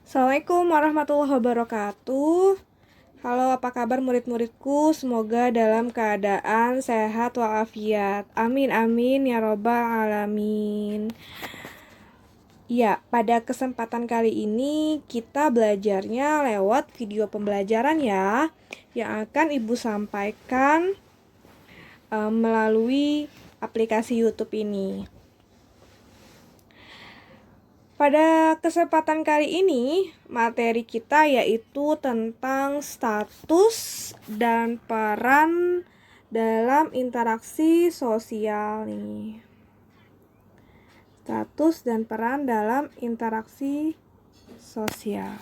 Assalamualaikum warahmatullahi wabarakatuh. Halo, apa kabar murid-muridku? Semoga dalam keadaan sehat walafiat. Amin amin ya robbal alamin. Ya, pada kesempatan kali ini kita belajarnya lewat video pembelajaran ya, yang akan Ibu sampaikan melalui aplikasi YouTube ini. Pada kesempatan kali ini, materi kita yaitu tentang status dan peran dalam interaksi sosial nih. Status dan peran dalam interaksi sosial.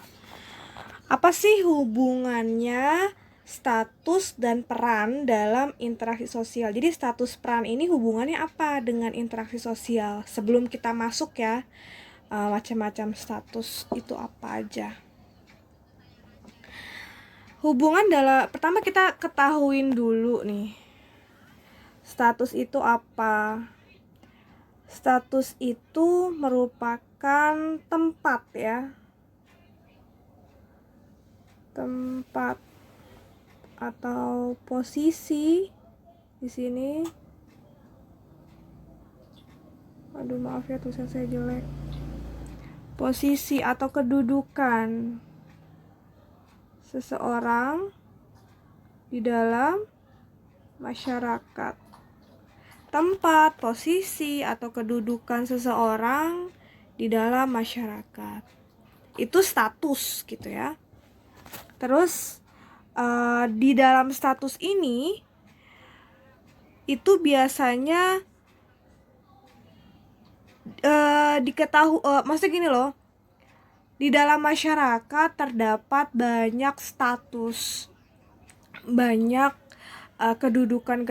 Apa sih hubungannya status dan peran dalam interaksi sosial? Jadi status peran ini hubungannya apa dengan interaksi sosial? Sebelum kita masuk ya, macam-macam status itu apa aja. Hubungan pertama kita ketahuin dulu nih. Status itu apa? Status itu merupakan tempat ya. Tempat atau posisi di sini. Aduh, maaf ya tulisan saya jelek. Posisi atau kedudukan seseorang di dalam masyarakat. Tempat, posisi, atau kedudukan seseorang di dalam masyarakat. Itu status gitu ya. Terus di dalam status ini itu biasanya maksudnya gini loh, di dalam masyarakat terdapat banyak status, banyak kedudukan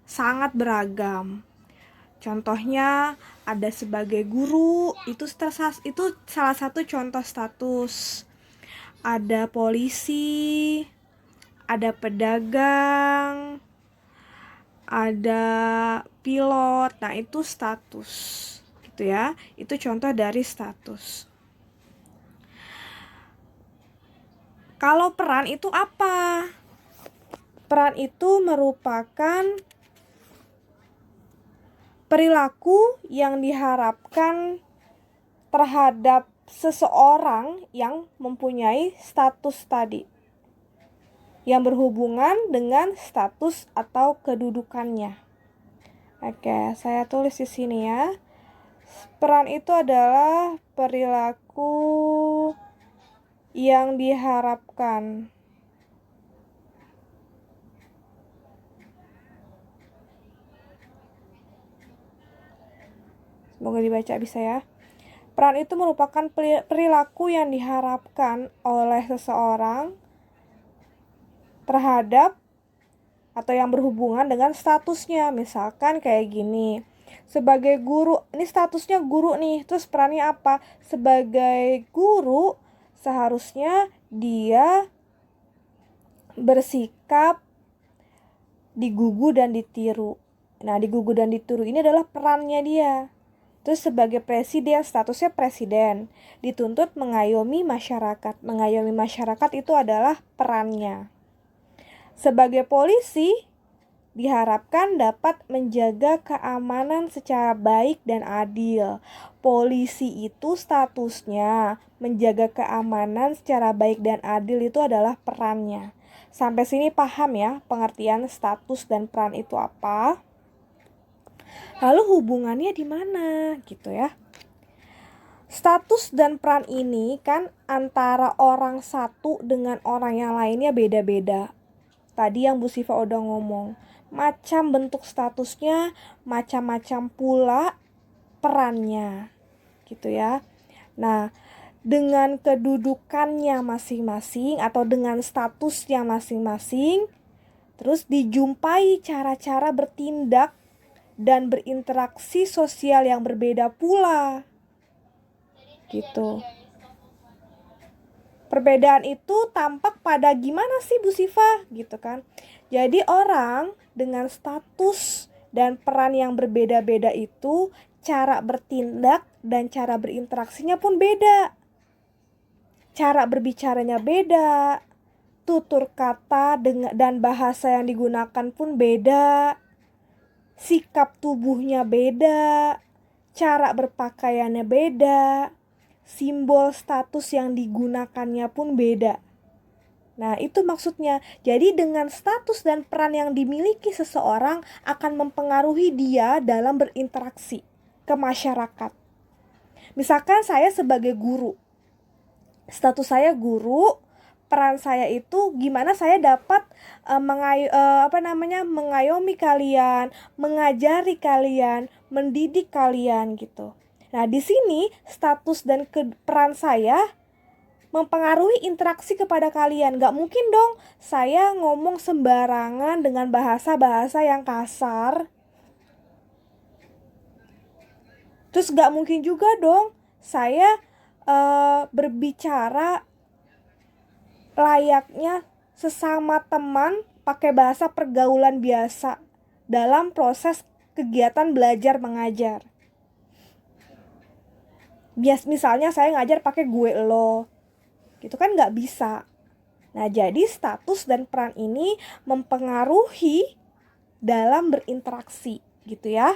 sangat beragam. Contohnya ada sebagai guru, itu salah satu contoh status. Ada polisi, ada pedagang, ada pilot. Nah, itu status gitu ya. Itu contoh dari status. Kalau peran itu apa? Peran itu merupakan perilaku yang diharapkan terhadap seseorang yang mempunyai status tadi, yang berhubungan dengan status atau kedudukannya. Oke, saya tulis di sini ya. Peran itu adalah perilaku yang diharapkan semoga dibaca bisa ya. Peran itu merupakan perilaku yang diharapkan oleh seseorang terhadap atau yang berhubungan dengan statusnya. Misalkan kayak gini. Sebagai guru, ini statusnya guru nih. Terus perannya apa? Sebagai guru seharusnya dia bersikap digugu dan ditiru. Nah, digugu dan ditiru ini adalah perannya dia. Terus sebagai presiden, statusnya presiden, dituntut mengayomi masyarakat. Mengayomi masyarakat itu adalah perannya. Sebagai polisi, diharapkan dapat menjaga keamanan secara baik dan adil. Polisi itu statusnya menjaga keamanan secara baik dan adil, itu adalah perannya. Sampai sini paham ya pengertian status dan peran itu apa? Lalu hubungannya di mana gitu ya? Status dan peran ini kan antara orang satu dengan orang yang lainnya beda-beda. Tadi yang Bu Siva udah ngomong, macam bentuk statusnya, macam-macam pula perannya gitu ya. Nah, dengan kedudukannya masing-masing atau dengan statusnya masing-masing, terus dijumpai cara-cara bertindak dan berinteraksi sosial yang berbeda pula gitu. Perbedaan itu tampak pada gimana sih Bu Siva gitu kan. Jadi orang dengan status dan peran yang berbeda-beda itu cara bertindak dan cara berinteraksinya pun beda. cara berbicaranya beda, tutur kata dan bahasa yang digunakan pun beda, sikap tubuhnya beda, cara berpakaiannya beda, simbol status yang digunakannya pun beda. Nah, itu maksudnya. Jadi dengan status dan peran yang dimiliki seseorang akan mempengaruhi dia dalam berinteraksi ke masyarakat. Misalkan saya sebagai guru, status saya guru, peran saya itu gimana saya dapat mengayomi kalian, mengajari kalian, mendidik kalian gitu. Nah, di sini status dan peran saya mempengaruhi interaksi kepada kalian. Gak mungkin dong saya ngomong sembarangan dengan bahasa-bahasa yang kasar. Terus gak mungkin juga dong saya berbicara layaknya sesama teman pakai bahasa pergaulan biasa dalam proses kegiatan belajar mengajar. Misalnya saya ngajar pakai gue lo, gitu kan nggak bisa. Nah, jadi status dan peran ini mempengaruhi dalam berinteraksi, gitu ya.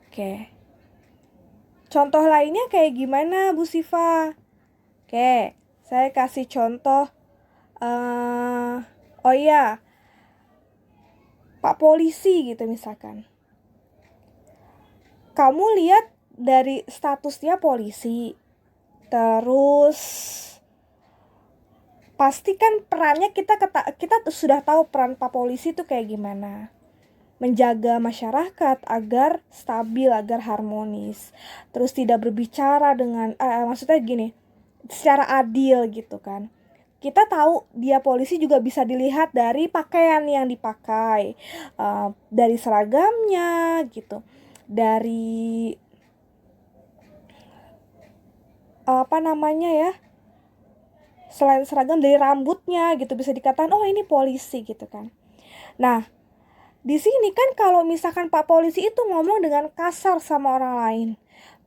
Oke. Contoh lainnya kayak gimana, Bu Siva? Oke, saya kasih contoh. Oh iya, Pak Polisi gitu misalkan. Kamu lihat dari statusnya polisi, terus pasti kan perannya kita sudah tahu peran Pak Polisi itu kayak gimana. Menjaga masyarakat agar stabil, agar harmonis. Terus tidak berbicara dengan maksudnya gini, secara adil gitu kan. Kita tahu dia polisi juga bisa dilihat dari pakaian yang dipakai, dari seragamnya gitu, dari selain seragam, dari rambutnya gitu, bisa dikatakan oh ini polisi gitu kan. Nah, di sini kan kalau misalkan Pak Polisi itu ngomong dengan kasar sama orang lain,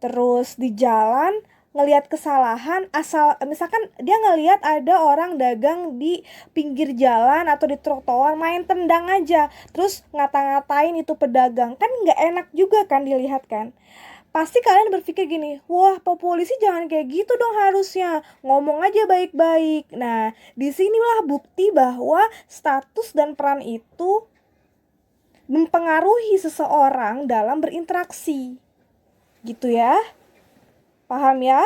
terus di jalan ngelihat kesalahan, misalkan dia ngelihat ada orang dagang di pinggir jalan atau di trotoar main tendang aja, terus ngata-ngatain itu pedagang, kan nggak enak juga kan dilihat kan. Pasti kalian berpikir gini, wah Pak Polisi jangan kayak gitu dong, harusnya ngomong aja baik-baik. Nah, disinilah bukti bahwa status dan peran itu mempengaruhi seseorang dalam berinteraksi. Gitu ya. Paham ya?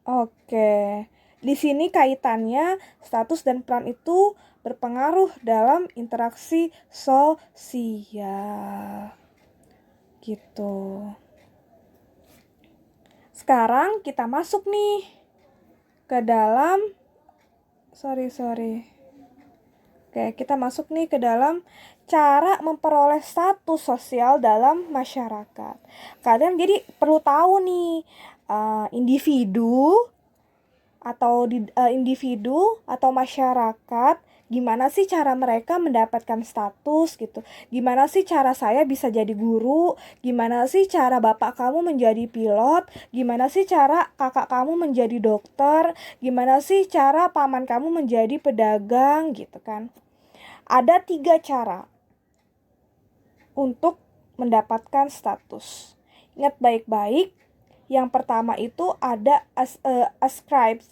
Oke. Di sini kaitannya status dan peran itu berpengaruh dalam interaksi sosial. Gitu. Sekarang kita masuk nih ke dalam Oke, kita masuk nih ke dalam cara memperoleh status sosial dalam masyarakat. Kalian jadi perlu tahu nih, individu atau masyarakat, gimana sih cara mereka mendapatkan status gitu. Gimana sih cara saya bisa jadi guru, gimana sih cara bapak kamu menjadi pilot, gimana sih cara kakak kamu menjadi dokter, gimana sih cara paman kamu menjadi pedagang gitu kan. Ada 3 cara untuk mendapatkan status. Ingat baik-baik. Yang pertama itu ada ascribe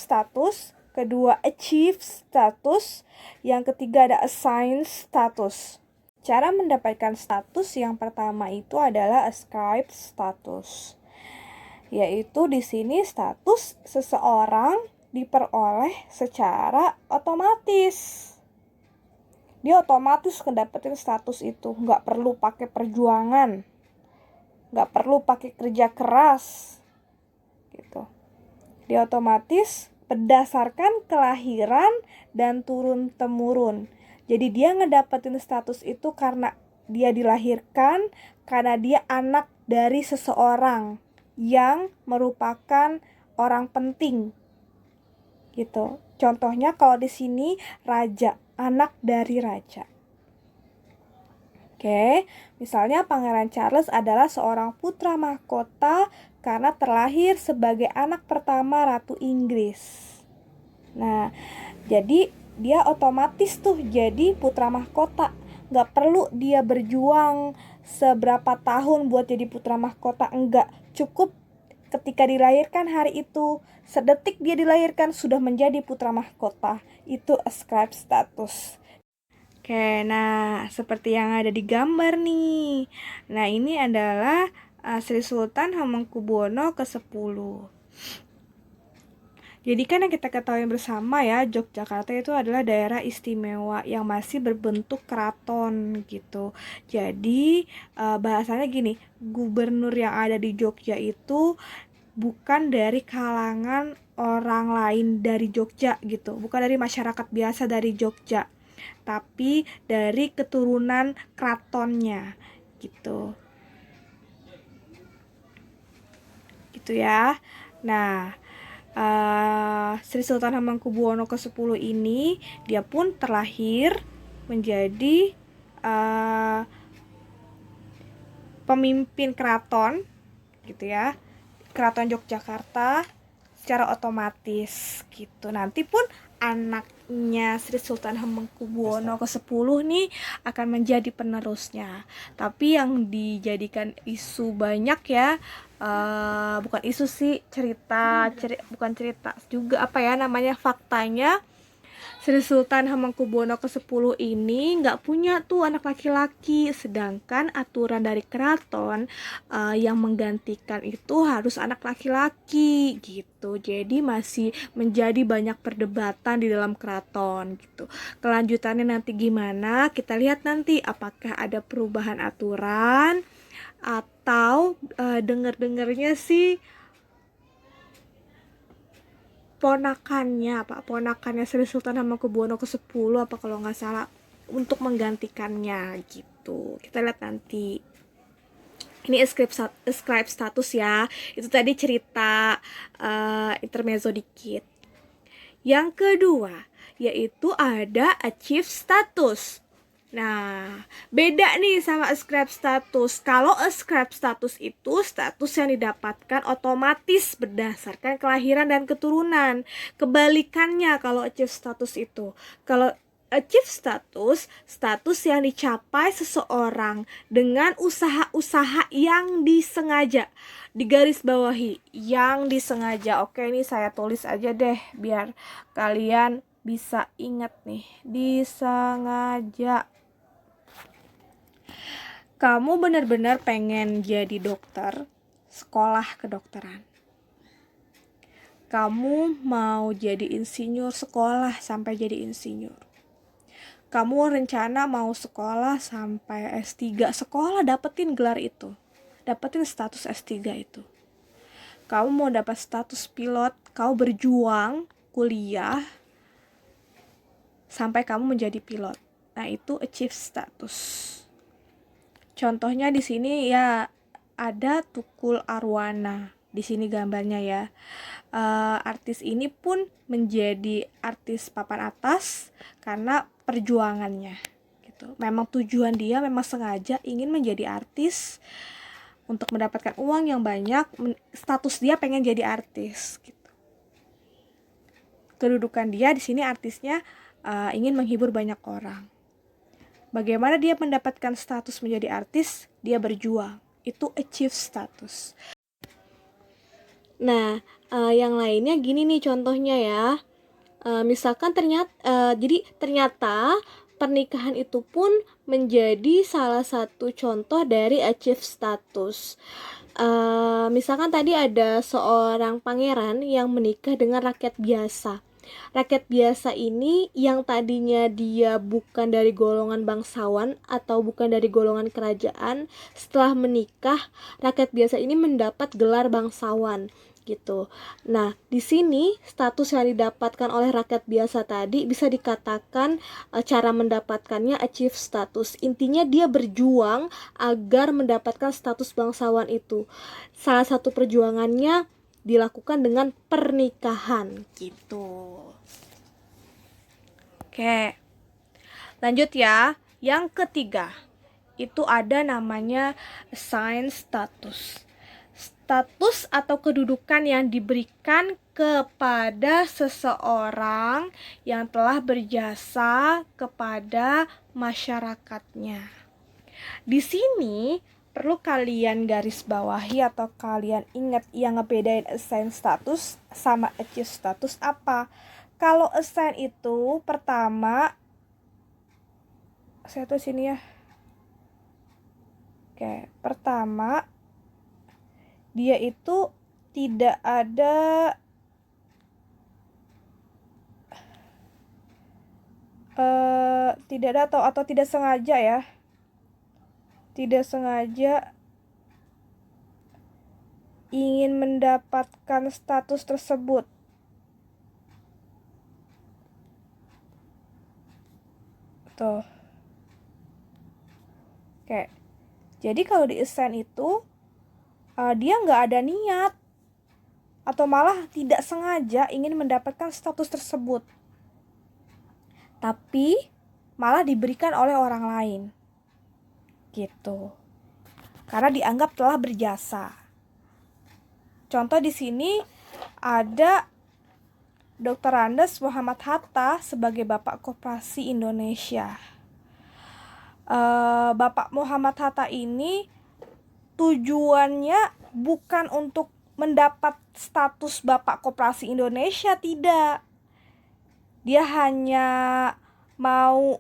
status, kedua achieve status, yang ketiga ada assign status. Cara mendapatkan status yang pertama itu adalah ascribe status, yaitu di sini status seseorang diperoleh secara otomatis. Dia otomatis mendapatkan status itu, nggak perlu pakai perjuangan, nggak perlu pakai kerja keras, gitu. Dia otomatis berdasarkan kelahiran dan turun-temurun. Jadi dia ngedapetin status itu karena dia dilahirkan, karena dia anak dari seseorang yang merupakan orang penting, gitu. Contohnya kalau di sini raja, anak dari raja. Oke, misalnya Pangeran Charles adalah seorang putra mahkota karena terlahir sebagai anak pertama Ratu Inggris. Nah, jadi dia otomatis tuh jadi putra mahkota. Gak perlu dia berjuang seberapa tahun buat jadi putra mahkota, enggak. Cukup ketika dilahirkan hari itu, sedetik dia dilahirkan sudah menjadi putra mahkota. Itu ascribe status. Oke, nah seperti yang ada di gambar nih. Nah, ini adalah Sri Sultan Hamengkubuwono ke-10. Jadi kan yang kita ketahui bersama ya, Yogyakarta itu adalah daerah istimewa yang masih berbentuk keraton gitu. Jadi bahasanya gini, gubernur yang ada di Jogja itu bukan dari kalangan orang lain dari Jogja gitu, bukan dari masyarakat biasa dari Jogja, tapi dari keturunan keratonnya gitu. Gitu ya. Nah, Sri Sultan Hamengkubuwono ke-10 ini dia pun terlahir menjadi pemimpin keraton gitu ya. Keraton Yogyakarta secara otomatis gitu. Nanti pun anaknya Sri Sultan Hamengkubuwono ke-10 nih akan menjadi penerusnya. Tapi yang dijadikan isu banyak ya, bukan isu sih, bukan cerita juga, apa ya namanya, faktanya Sri Sultan Hamengkubuwono ke-10 ini nggak punya tuh anak laki-laki, sedangkan aturan dari keraton yang menggantikan itu harus anak laki-laki gitu. Jadi masih menjadi banyak perdebatan di dalam keraton gitu. Kelanjutannya nanti gimana? Kita lihat nanti apakah ada perubahan aturan atau dengar-dengarnya sih ponakannya Sri Sultan Hamengkubuwono ke-10 apa kalau nggak salah untuk menggantikannya gitu. Kita lihat nanti. Ini ascribe status ya. Itu tadi cerita intermezzo dikit. Yang kedua yaitu ada achieve status. Nah, beda nih sama ascribe status. Kalau ascribe status itu status yang didapatkan otomatis berdasarkan kelahiran dan keturunan. Kebalikannya kalau achieve status itu. Kalau achieve status yang dicapai seseorang dengan usaha-usaha yang disengaja. Digaris bawahi, yang disengaja. Oke, ini saya tulis aja deh biar kalian bisa ingat nih. Disengaja. Kamu benar-benar pengen jadi dokter, sekolah kedokteran. Kamu mau jadi insinyur, sekolah sampai jadi insinyur. Kamu rencana mau sekolah sampai S3, sekolah dapetin gelar itu. Dapetin status S3 itu. Kamu mau dapat status pilot, kau berjuang, kuliah, sampai kamu menjadi pilot. Nah, itu achieve status. Contohnya di sini ya ada Tukul Arwana. Di sini gambarnya ya. Artis ini pun menjadi artis papan atas karena perjuangannya gitu. Memang tujuan dia memang sengaja ingin menjadi artis untuk mendapatkan uang yang banyak. Status dia pengen jadi artis gitu. Kedudukan dia di sini artisnya ingin menghibur banyak orang. Bagaimana dia mendapatkan status menjadi artis? Dia berjuang. Itu achieve status. Nah, yang lainnya gini nih contohnya ya. Misalkan ternyata pernikahan itu pun menjadi salah satu contoh dari achieve status. Misalkan tadi ada seorang pangeran yang menikah dengan rakyat biasa. Rakyat biasa ini yang tadinya dia bukan dari golongan bangsawan atau bukan dari golongan kerajaan, setelah menikah, rakyat biasa ini mendapat gelar bangsawan gitu. Nah, di sini status yang didapatkan oleh rakyat biasa tadi bisa dikatakan cara mendapatkannya achieve status. Intinya dia berjuang agar mendapatkan status bangsawan itu. Salah satu perjuangannya dilakukan dengan pernikahan gitu. Oke. Lanjut ya. Yang ketiga, itu ada namanya assigned status. Status atau kedudukan yang diberikan kepada seseorang yang telah berjasa kepada masyarakatnya. Di sini perlu kalian garis bawahi atau kalian ingat yang ngebedain assign status sama achieve status apa. Kalau assign itu pertama, saya tuh sini ya. Oke, pertama dia itu tidak ada atau tidak sengaja ya. Tidak sengaja ingin mendapatkan status tersebut. Tuh. Oke. Jadi kalau di assign itu dia nggak ada niat atau malah tidak sengaja ingin mendapatkan status tersebut, tapi malah diberikan oleh orang lain gitu, karena dianggap telah berjasa. Contoh di sini ada Dr. Andes Muhammad Hatta sebagai Bapak Koperasi Indonesia. Bapak Muhammad Hatta ini tujuannya bukan untuk mendapat status Bapak Koperasi Indonesia, tidak. Dia hanya mau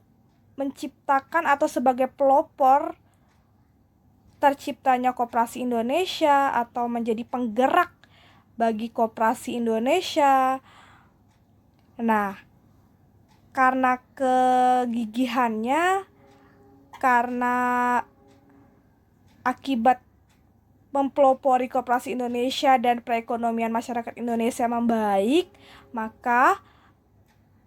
menciptakan atau sebagai pelopor terciptanya Koperasi Indonesia atau menjadi penggerak bagi Koperasi Indonesia. Nah, karena kegigihannya, karena akibat mempelopori Koperasi Indonesia dan perekonomian masyarakat Indonesia membaik, maka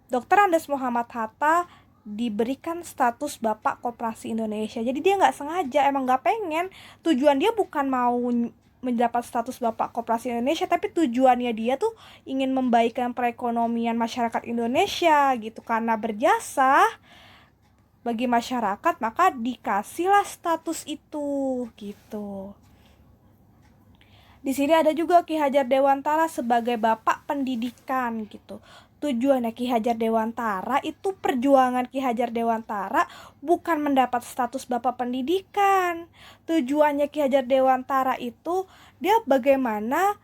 Dr. Andes Muhammad Hatta diberikan status Bapak Koperasi Indonesia. Jadi dia nggak sengaja, emang nggak pengen. Tujuan dia bukan mau mendapat status Bapak Koperasi Indonesia, tapi tujuannya dia tuh ingin membaikkan perekonomian masyarakat Indonesia gitu. Karena berjasa bagi masyarakat, maka dikasihlah status itu gitu. Di sini ada juga Ki Hajar Dewantara sebagai Bapak Pendidikan gitu. Tujuannya Ki Hajar Dewantara itu, perjuangan Ki Hajar Dewantara bukan mendapat status Bapak Pendidikan. Tujuannya Ki Hajar Dewantara itu dia bagaimana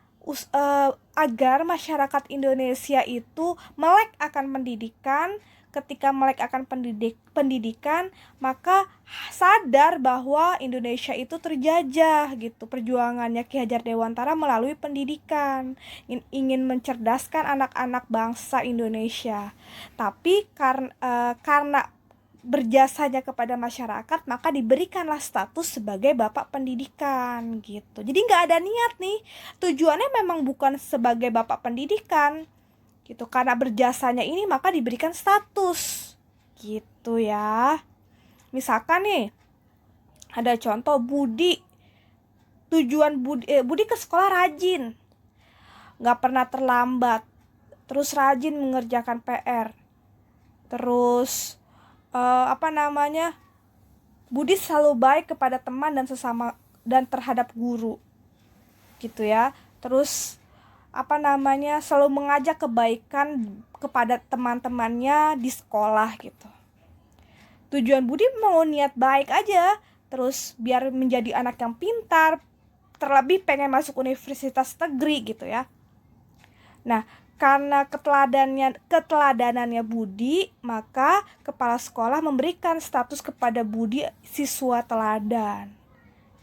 agar masyarakat Indonesia itu melek akan pendidikan. Ketika melek akan pendidikan, maka sadar bahwa Indonesia itu terjajah gitu. Perjuangannya Ki Hajar Dewantara melalui pendidikan, ingin mencerdaskan anak-anak bangsa Indonesia. Tapi karena berjasanya kepada masyarakat, maka diberikanlah status sebagai Bapak Pendidikan gitu. Jadi nggak ada niat nih, tujuannya memang bukan sebagai Bapak Pendidikan gitu, karena berjasanya ini maka diberikan status gitu ya. Misalkan nih ada contoh Budi, tujuan Budi ke sekolah rajin, nggak pernah terlambat, terus rajin mengerjakan PR, terus Budi selalu baik kepada teman dan sesama dan terhadap guru gitu ya. Terus selalu mengajak kebaikan kepada teman-temannya di sekolah gitu. Tujuan Budi mau niat baik aja, terus biar menjadi anak yang pintar, terlebih pengen masuk universitas negeri gitu ya. Nah, karena keteladanannya Budi, maka kepala sekolah memberikan status kepada Budi siswa teladan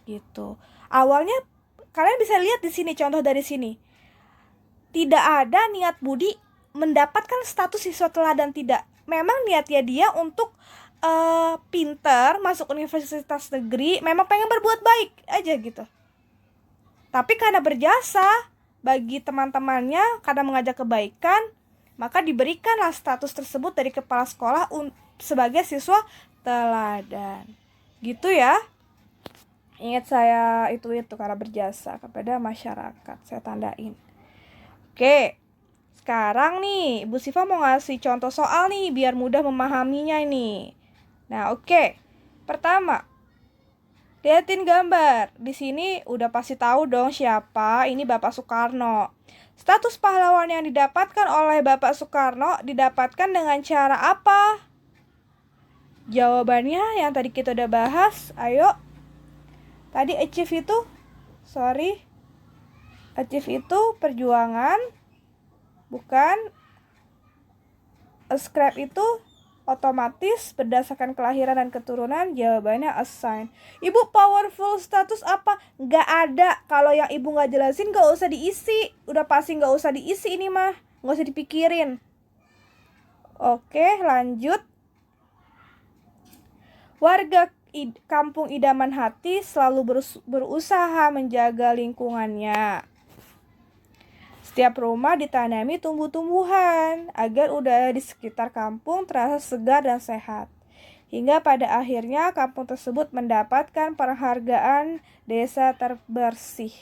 gitu. Awalnya kalian bisa lihat di sini, contoh dari sini. Tidak ada niat Budi mendapatkan status siswa teladan, tidak. Memang niatnya dia untuk pinter, masuk universitas negeri, memang pengen berbuat baik aja gitu. Tapi karena berjasa bagi teman-temannya, karena mengajak kebaikan, maka diberikanlah status tersebut dari kepala sekolah sebagai siswa teladan. Gitu ya. Ingat saya itu karena berjasa kepada masyarakat, saya tandain. Oke, sekarang nih Bu Siva mau ngasih contoh soal nih biar mudah memahaminya ini. Nah, oke. Pertama, Liatin gambar. Di sini udah pasti tahu dong siapa. Ini Bapak Soekarno. Status pahlawan yang didapatkan oleh Bapak Soekarno didapatkan dengan cara apa? Jawabannya yang tadi kita udah bahas. Ayo. Tadi achieve itu perjuangan, bukan. Ascribe itu otomatis berdasarkan kelahiran dan keturunan. Jawabannya assign. Ibu, powerful status apa? Nggak ada. Kalau yang ibu nggak jelasin nggak usah diisi. Udah pasti nggak usah diisi ini mah. Nggak usah dipikirin. Oke, lanjut. Warga Kampung Idaman Hati selalu berusaha menjaga lingkungannya. Setiap rumah ditanami tumbuh-tumbuhan agar udara di sekitar kampung terasa segar dan sehat. Hingga pada akhirnya kampung tersebut mendapatkan penghargaan desa terbersih.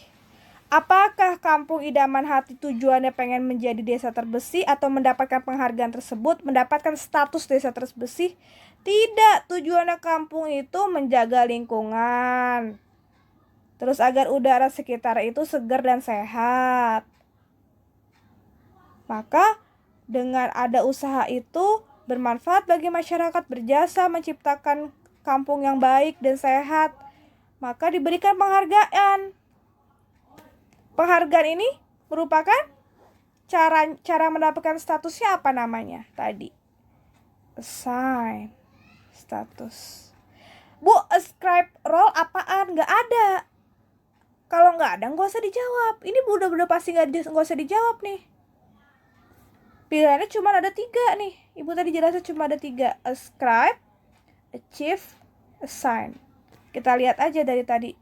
Apakah Kampung Idaman Hati tujuannya pengen menjadi desa terbersih atau mendapatkan penghargaan tersebut, mendapatkan status desa terbersih? Tidak, tujuannya kampung itu menjaga lingkungan. Terus agar udara sekitar itu segar dan sehat. Maka dengan ada usaha itu bermanfaat bagi masyarakat, berjasa menciptakan kampung yang baik dan sehat, maka diberikan penghargaan. Penghargaan ini merupakan cara mendapatkan statusnya apa namanya tadi? Assign status. Bu, ascribe role apaan? Nggak ada. Kalau nggak ada nggak usah dijawab. Ini udah pasti nggak usah dijawab nih. Pilihannya cuma ada 3 nih. Ibu tadi jelasnya cuma ada 3. Ascribe, achieve, assign. Kita lihat aja dari tadi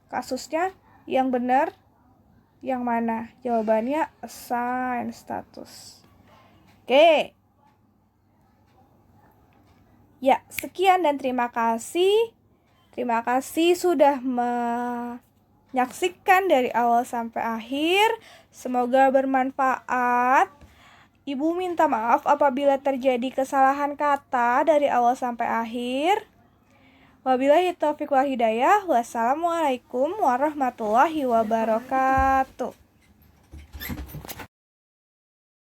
kasusnya yang benar yang mana. Jawabannya assign status. Oke. Ya, sekian dan terima kasih. Terima kasih sudah menyaksikan dari awal sampai akhir. Semoga bermanfaat. Ibu minta maaf apabila terjadi kesalahan kata dari awal sampai akhir. Wabillahi taufiq wal hidayah. Wassalamualaikum warahmatullahi wabarakatuh.